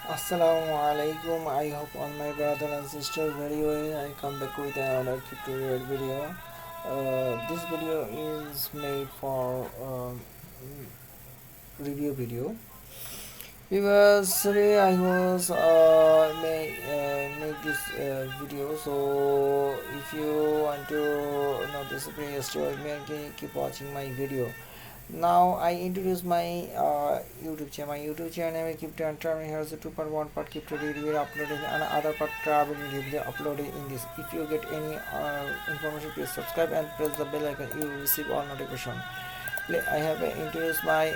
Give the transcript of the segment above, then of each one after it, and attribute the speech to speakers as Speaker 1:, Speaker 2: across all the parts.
Speaker 1: Assalamu alaikum. I hope all my brother and sister very well. I come back with another tutorial video. This video is made for review video. Because today I was make this video. So if you want to know this video, stay with me and keep watching my video. Now I introduce my YouTube channel. My YouTube channel I keep to enter. Here's the 2.1 part keep to review uploading and other part travel review uploaded in this. If you get any information, please subscribe and press the bell icon. You will receive all notification. I have introduced my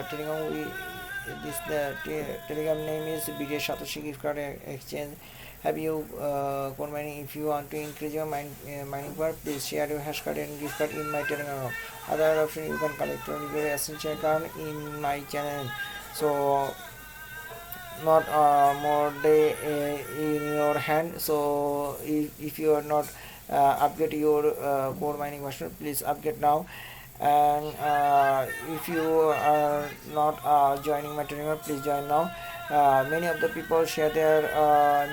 Speaker 1: Telegram. This Telegram name is BJ Satoshi gift card exchange. Have you code mining? If you want to increase your mining power, please share your hash card and gift card in my Telegram. Other option, you can collect your essential account in my channel. So not more day in your hand. So if you are not upgrade your core mining version, please upgrade now. And if you are not joining my Telegram, please join now. Many of the people share their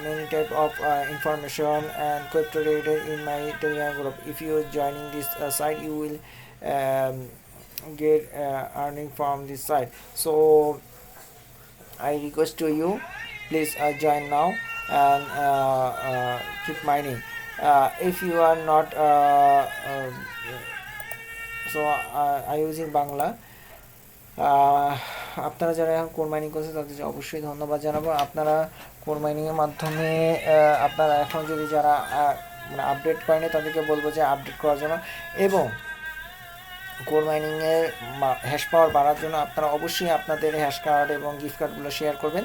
Speaker 1: many type of information and crypto related in my Telegram group. If you are joining this site, you will get earning from this site. So I request to you, please join now and keep mining. If you are not so I use in Bangla. আপনারা যারা এখন core mining করছে তাদের অবশ্যই ধন্যবাদ জানাবো। আপনারা core মাইনিংয়ের মাধ্যমে আপনারা এখন যদি যারা মানে আপডেট করেনি তাদেরকে বলবো যে আপডেট করার জন্য, এবং কোর মাইনিংয়ের হ্যাশ পাওয়ার বাড়ার জন্য আপনারা অবশ্যই আপনাদের হ্যাশ কার্ড এবং গিফট কার্ডগুলো শেয়ার করবেন,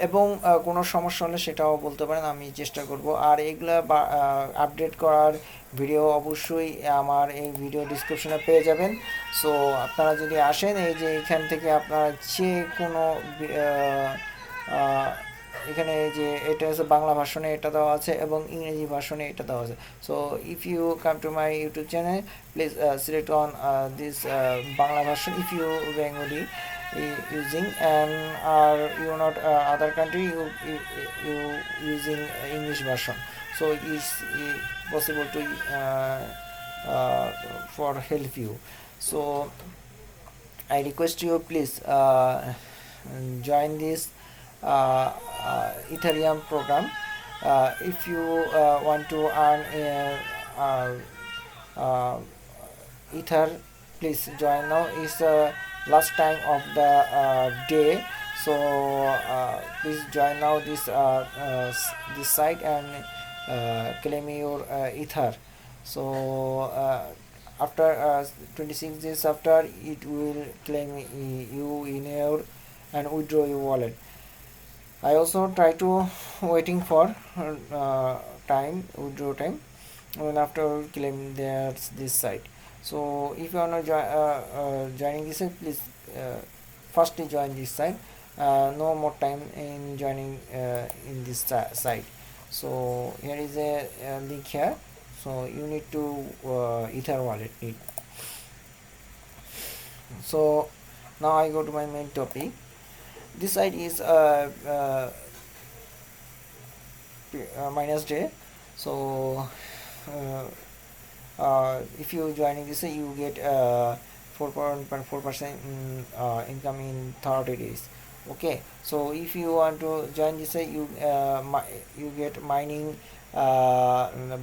Speaker 1: এবং কোনো সমস্যা হলে সেটাও বলতে পারেন, আমি চেষ্টা করব। আর এগুলা আপডেট করার ভিডিও অবশ্যই আমার এই ভিডিও ডিসক্রিপশনে পেয়ে যাবেন। সো আপনারা যদি আসেন, এই যে এখান থেকে আপনারা যে কোনো এখানে যে এটা হচ্ছে বাংলা ভার্সনে এটা দেওয়া আছে এবং ইংরেজি ভার্সনে এটা দেওয়া আছে। So if you come to my YouTube channel, please select on this Bangla version. If you Bengali using and are you not other country, you using English version, so it's possible to for help you. So I request you, please join this Ethereum program. If you want to earn Ether, please join now. It's the last time of the day, so please join now this site and claim your Ether. So after 26 days after, it will claim you in your and withdraw your wallet. I also try to waiting for withdraw time, and after claim there's this site. So if you are not joining this site, please firstly join this site. No more time in joining in this site. So here is a link here. So you need to Ether wallet need. So now I go to my main topic. This site is minus day. So if you joining this, you get 4.4% income in 30 days. Okay, so if you want to join this, you get mining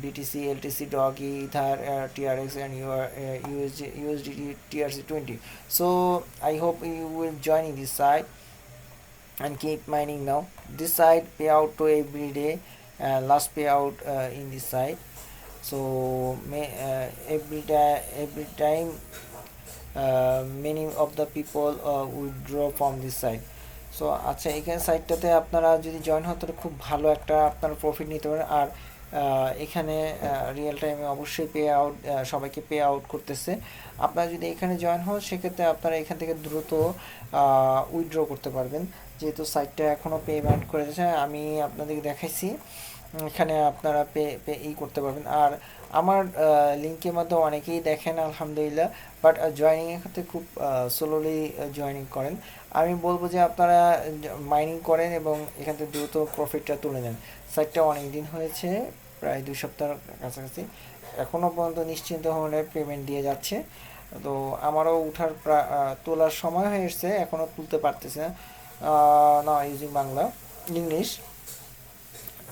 Speaker 1: BTC, LTC, Doggy, Ether, TRX, and your USDT TRC20. So I hope you will join in this site and keep mining now. This site payout to every day, last payout in this site. So every time many of the people withdraw from this site. So আচ্ছা, এখানে সাইটটাতে আপনারা যদি join হন তাহলে খুব ভালো একটা আপনারা প্রফিট নিতে পারেন। আর এখানে রিয়েল টাইমে অবশ্যই পে আউট, সবাইকে পে আউট করতেছে। আপনারা যদি এখানে জয়েন হন সেক্ষেত্রে আপনারা এখান থেকে দ্রুত উইথড্র করতে পারবেন, যেহেতু সাইটটা এখনও পেমেন্ট করেছে। আমি আপনাদেরকে দেখাইছি, এখানে আপনারা পে করতে পারবেন। আর আমার লিঙ্কের মধ্যে অনেকেই দেখেন আলহামদুলিল্লাহ, বাট জয়েনিংয়ের ক্ষেত্রে খুব স্লোলি জয়েনিং করেন। আমি বলবো যে আপনারা মাইনিং করেন এবং এখান থেকে দ্রুত প্রফিটটা তুলে নেন। সাইটটা অনেক দিন হয়েছে, প্রায় 2 সপ্তাহের কাছাকাছি, এখনও পর্যন্ত নিশ্চিন্ত হলে পেমেন্ট দিয়ে যাচ্ছে। তো আমারও তোলার সময় হয়ে এসছে, এখনও তুলতে পারতেছে না using Bangla English.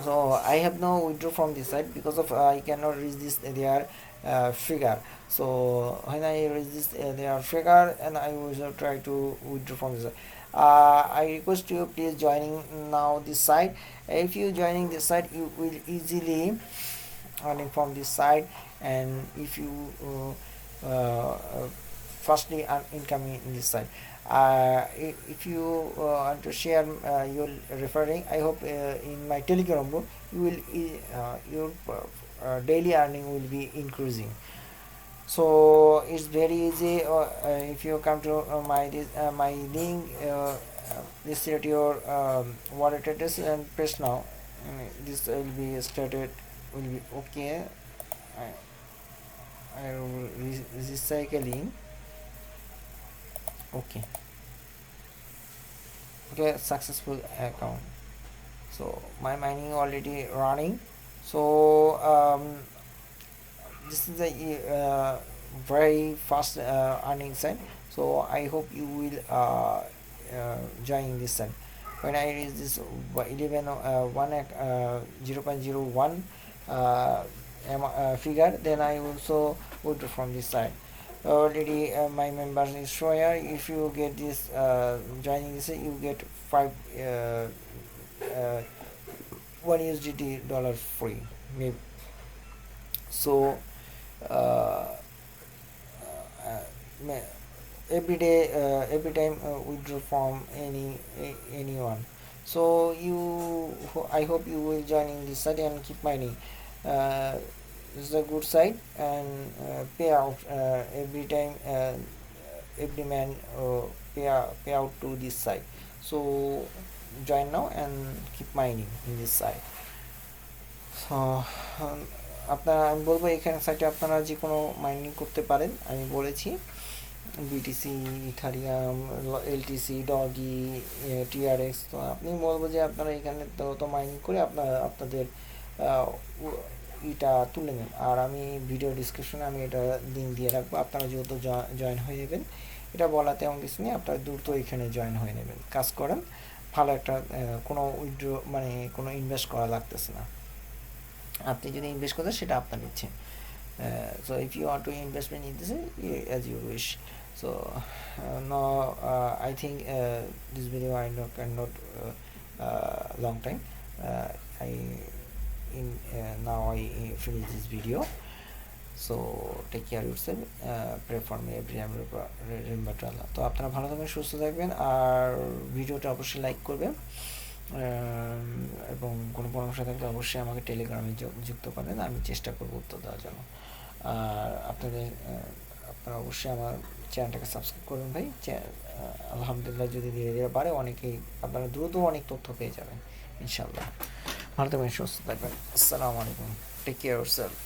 Speaker 1: So I have no withdraw from this site because of I cannot reach this their figure. So when I reach this their figure, and I will try to withdraw from this site. I request you please joining now this site. If you joining this site, you will easily earning from this site, and if you firstly earn income in this site. If you want to share your referring, I hope in my Telegram group you will your daily earning will be increasing. So it's very easy. If you come to my link, this set your wallet address and press now. This will be started. Will be okay. I will recycling. Okay, successful account. So my mining already running. So this is a very fast earning site. So I hope you will join this site. When I reach this 0.01 figure, then I also withdraw from this site. Already my members is here. If you get this joining this, you get 1 USDT dollar free maybe. So every day every time withdraw from anyone. So I hope you will joining this site and keep mining. This is a good site, and pay out every time. Every man pay out to this site. So join now and keep mining in this site. So আপনারা, আমি বলবো এখানে সাইটে আপনারা যে কোনো mining করতে পারেন। আমি বলেছি BTC, Ethereum, LTC, doggy, TRX. তো আপনি বলবো যে আপনারা এখানে তো মাইনিং করে আপনাদের এটা তুলে নেন। আর আমি ভিডিও ডিসক্রিপশনে আমি এটা লিঙ্ক দিয়ে রাখবো, আপনারা যেহেতু জয়েন হয়ে নেবেন। এটা বলাতে এমন কিছু নেই, আপনারা দ্রুত এখানে জয়েন হয়ে নেবেন, কাজ করেন। ভালো একটা কোনো উইথড্র মানে কোনো ইনভেস্ট করা লাগতেছে না। আপনি যদি ইনভেস্ট করেন সেটা আপনার ইচ্ছে। So if you want to investment in this, as you wish. So now I think this video I cannot long time. Now I finish this video. So take care of yourself. Pray for me every time. Remember to Allah. তো আপনারা ভালো থাকবেন, সুস্থ থাকবেন, আর ভিডিওটা অবশ্যই like করবেন, এবং কোনো পরামর্শ থাকলে অবশ্যই আমাকে টেলিগ্রামে যুক্ত করবেন, আমি চেষ্টা করবো উত্তর দেওয়ার জন্য। আর আপনারা অবশ্যই আমার চ্যানেলটাকে সাবস্ক্রাইব করবেন ভাই। আলহামদুলিল্লাহ যদি ধীরে ধীরে বাড়ে, অনেকেই আপনারা দ্রুত অনেক তথ্য পেয়ে যাবেন ইনশাল্লাহ। ভালো থাকবেন, সুস্থ থাকবেন। আসসালামু আলাইকুম। Take care yourself.